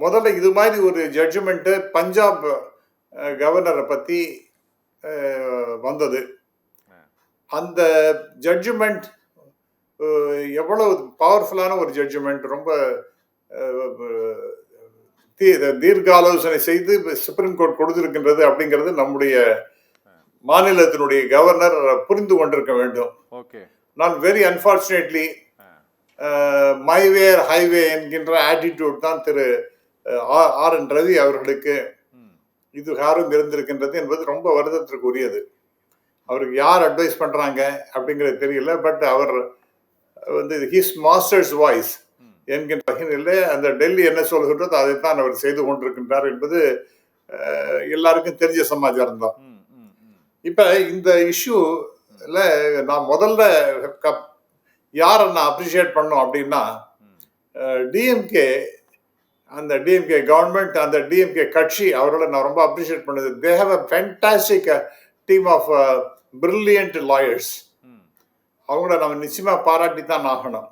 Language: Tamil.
முதல்ல இது மாதிரி ஒரு ஜட்ஜ்மெண்ட்டு பஞ்சாப் கவர்னரை பற்றி வந்தது. அந்த ஜட்ஜ்மெண்ட் எவ்வளவு பவர்ஃபுல்லான ஒரு ஜட்ஜ்மெண்ட், ரொம்ப தீர்க்க ஆலோசனை செய்து சுப்ரீம் கோர்ட் கொடுத்திருக்கின்றது அப்படிங்கிறது நம்முடைய மாநிலத்தினுடைய கவர்னர் புரிந்து கொண்டிருக்க வேண்டும். நான் வெரி அன்பார்ச்சுனேட்லி மைவேர் ஹைவே என்கின்ற ஆட்டிடியூட் தான் திரு RN ரவி அவர்களுக்கு இது யாரும் இருந்திருக்கின்றது என்பது ரொம்ப வருத்தத்திற்கு உரியது. அவருக்கு யார் அட்வைஸ் பண்றாங்க அப்படிங்கிறது தெரியல. பட் அவர் வந்து ஹிஸ் மாஸ்டர்ஸ் வாய்ஸ் என்கின்ற வகையில் அந்த டெல்லி என்ன சொல்கின்றதோ அதைத்தான் அவர் செய்து கொண்டிருக்கின்றார் என்பது எல்லாருக்கும் தெரிஞ்ச சமாச்சாரம் தான். இப்ப இந்த இஷ்யூல நான் முதல்ல யாரை நான் அப்ரிஷியேட் பண்ணோம் அப்படின்னா, டிஎம்கே, அந்த டிஎம்கே கவர்மெண்ட், அந்த டிஎம்கே கட்சி, அவர்களை நான் ரொம்ப அப்ரிஷியேட் பண்ணது. They have a fantastic team of brilliant lawyers. அவங்கள நம்ம நிச்சயமா பாராட்டி தான் ஆகணும்.